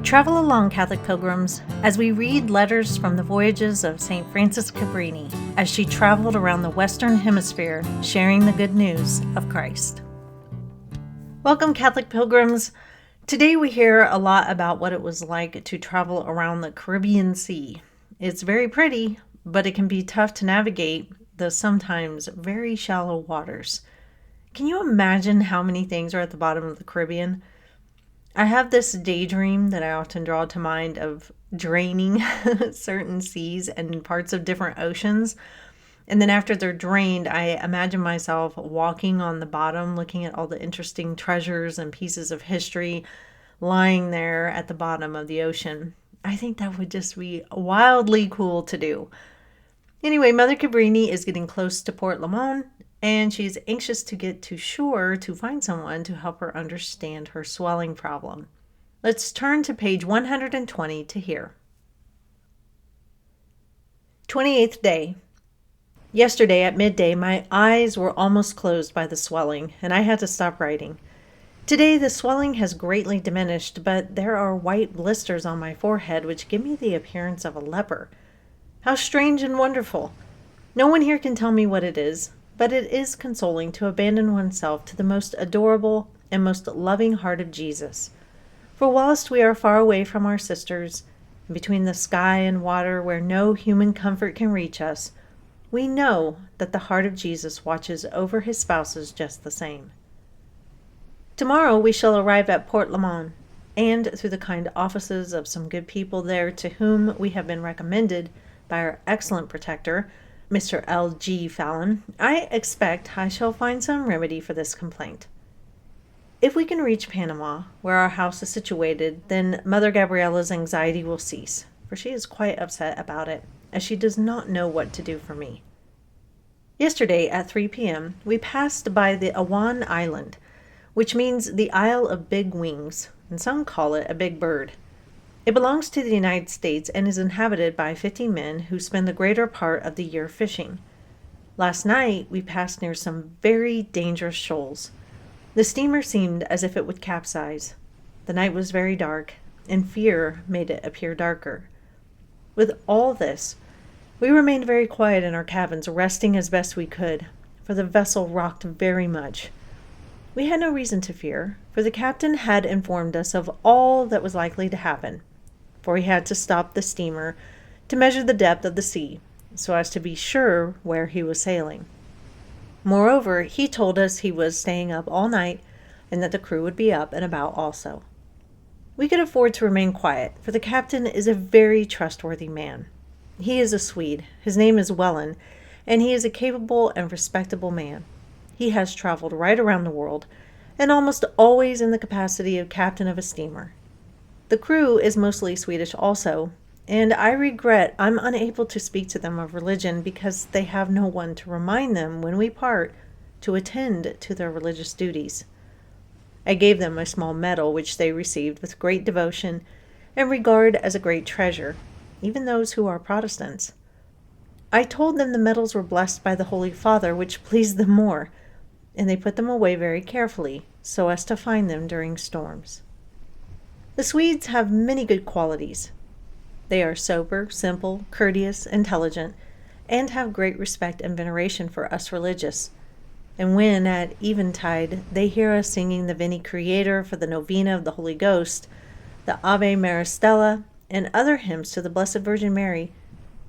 Travel along, Catholic pilgrims, as we read letters from the voyages of St. Frances Cabrini as she traveled around the Western Hemisphere sharing the good news of Christ. Welcome, Catholic pilgrims. Today we hear a lot about what it was like to travel around the Caribbean Sea. It's very pretty, but it can be tough to navigate the sometimes very shallow waters. Can you imagine how many things are at the bottom of the Caribbean? I have this daydream that I often draw to mind of draining certain seas and parts of different oceans. And then after they're drained, I imagine myself walking on the bottom, looking at all the interesting treasures and pieces of history lying there at the bottom of the ocean. I think that would just be wildly cool to do. Anyway, Mother Cabrini is getting close to Port Limon, and she's anxious to get to shore to find someone to help her understand her swelling problem. Let's turn to page 120 to hear. 28th day. Yesterday at midday, my eyes were almost closed by the swelling, and I had to stop writing. Today, the swelling has greatly diminished, but there are white blisters on my forehead which give me the appearance of a leper. How strange and wonderful! No one here can tell me what it is, but it is consoling to abandon oneself to the most adorable and most loving heart of Jesus. For whilst we are far away from our sisters, between the sky and water where no human comfort can reach us, we know that the heart of Jesus watches over his spouses just the same. Tomorrow we shall arrive at Port Limon, and through the kind offices of some good people there to whom we have been recommended by our excellent protector, Mr. L.G. Fallon, I expect I shall find some remedy for this complaint. If we can reach Panama, where our house is situated, then Mother Gabriella's anxiety will cease, for she is quite upset about it, as she does not know what to do for me. Yesterday at 3 p.m., we passed by the Awan Island, which means the Isle of Big Wings, and some call it a big bird. It belongs to the United States and is inhabited by 50 men who spend the greater part of the year fishing. Last night, we passed near some very dangerous shoals. The steamer seemed as if it would capsize. The night was very dark, and fear made it appear darker. With all this, we remained very quiet in our cabins, resting as best we could, for the vessel rocked very much. We had no reason to fear, for the captain had informed us of all that was likely to happen, for he had to stop the steamer to measure the depth of the sea, so as to be sure where he was sailing. Moreover, he told us he was staying up all night, and that the crew would be up and about also. We could afford to remain quiet, for the captain is a very trustworthy man. He is a Swede. His name is Wellen, and he is a capable and respectable man. He has traveled right around the world, and almost always in the capacity of captain of a steamer. The crew is mostly Swedish also, and I regret I'm unable to speak to them of religion because they have no one to remind them when we part to attend to their religious duties. I gave them a small medal which they received with great devotion and regard as a great treasure, even those who are Protestants. I told them the medals were blessed by the Holy Father, which pleased them more, and they put them away very carefully so as to find them during storms. The Swedes have many good qualities. They are sober, simple, courteous, intelligent, and have great respect and veneration for us religious. And when, at eventide, they hear us singing the Veni Creator for the Novena of the Holy Ghost, the Ave Maristella, and other hymns to the Blessed Virgin Mary,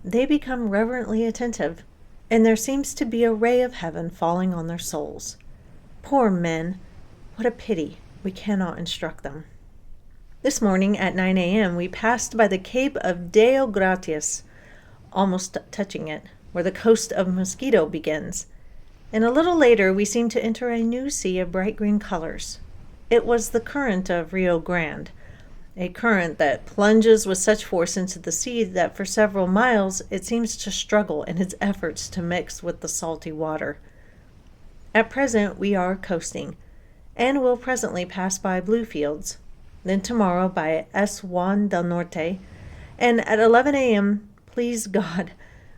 they become reverently attentive, and there seems to be a ray of heaven falling on their souls. Poor men! What a pity we cannot instruct them. This morning at 9 a.m. we passed by the Cape of Deo Gratias, almost touching it, where the coast of Mosquito begins, and a little later we seemed to enter a new sea of bright green colors. It was the current of Rio Grande, a current that plunges with such force into the sea that for several miles it seems to struggle in its efforts to mix with the salty water. At present we are coasting, and will presently pass by Blue Fields, then tomorrow by S. Juan del Norte, and at 11 a.m., please God,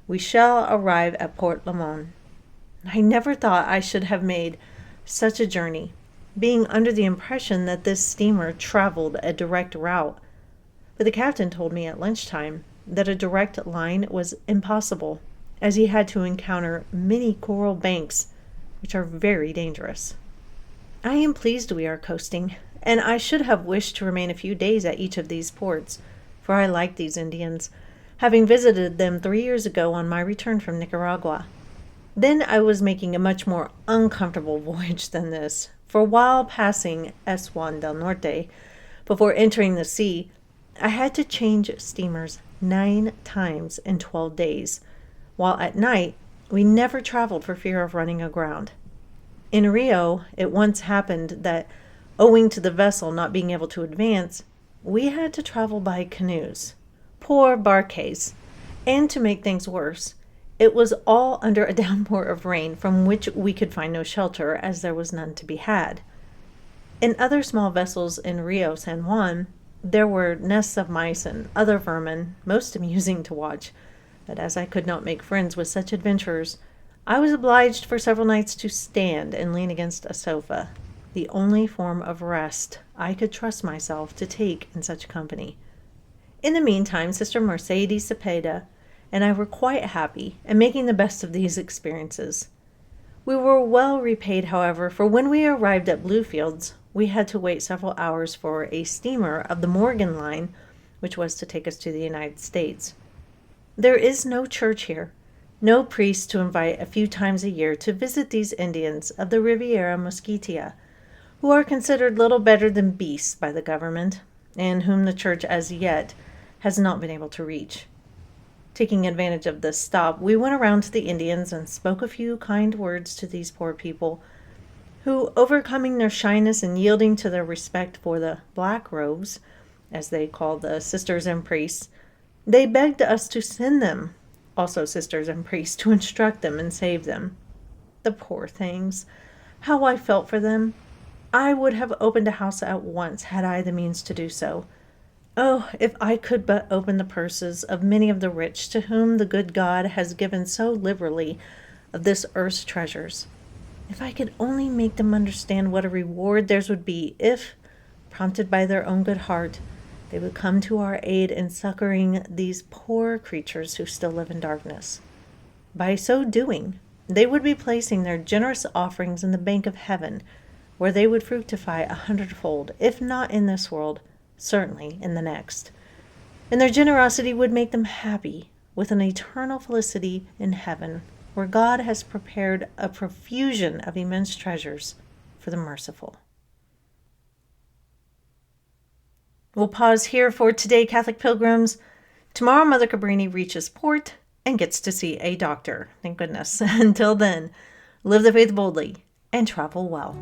we shall arrive at Port Limon. I never thought I should have made such a journey, being under the impression that this steamer traveled a direct route. But the captain told me at lunchtime that a direct line was impossible, as he had to encounter many coral banks, which are very dangerous. I am pleased we are coasting, and I should have wished to remain a few days at each of these ports, for I like these Indians, having visited them 3 years ago on my return from Nicaragua. Then I was making a much more uncomfortable voyage than this, for while passing S. Juan del Norte, before entering the sea, I had to change steamers 9 times in 12 days, while at night we never traveled for fear of running aground. In Rio, it once happened that, owing to the vessel not being able to advance, we had to travel by canoes, poor barques, and to make things worse, it was all under a downpour of rain from which we could find no shelter, as there was none to be had. In other small vessels in Rio San Juan, there were nests of mice and other vermin, most amusing to watch, but as I could not make friends with such adventurers, I was obliged for several nights to stand and lean against a sofa, the only form of rest I could trust myself to take in such company. In the meantime, Sister Mercedes Cepeda and I were quite happy and making the best of these experiences. We were well repaid, however, for when we arrived at Bluefields, we had to wait several hours for a steamer of the Morgan Line, which was to take us to the United States. There is no church here, no priest to invite a few times a year to visit these Indians of the Riviera Mosquitia, who are considered little better than beasts by the government, and whom the church as yet has not been able to reach. Taking advantage of this stop, we went around to the Indians and spoke a few kind words to these poor people, who, overcoming their shyness and yielding to their respect for the black robes, as they call the sisters and priests, they begged us to send them, also sisters and priests, to instruct them and save them. The poor things! How I felt for them! I would have opened a house at once had I the means to do so. Oh, if I could but open the purses of many of the rich to whom the good God has given so liberally of this earth's treasures. If I could only make them understand what a reward theirs would be if, prompted by their own good heart, they would come to our aid in succoring these poor creatures who still live in darkness. By so doing, they would be placing their generous offerings in the bank of heaven, where they would fructify 100-fold, if not in this world, certainly in the next. And their generosity would make them happy with an eternal felicity in heaven, where God has prepared a profusion of immense treasures for the merciful. We'll pause here for today, Catholic pilgrims. Tomorrow, Mother Cabrini reaches port and gets to see a doctor. Thank goodness. Until then, live the faith boldly and travel well.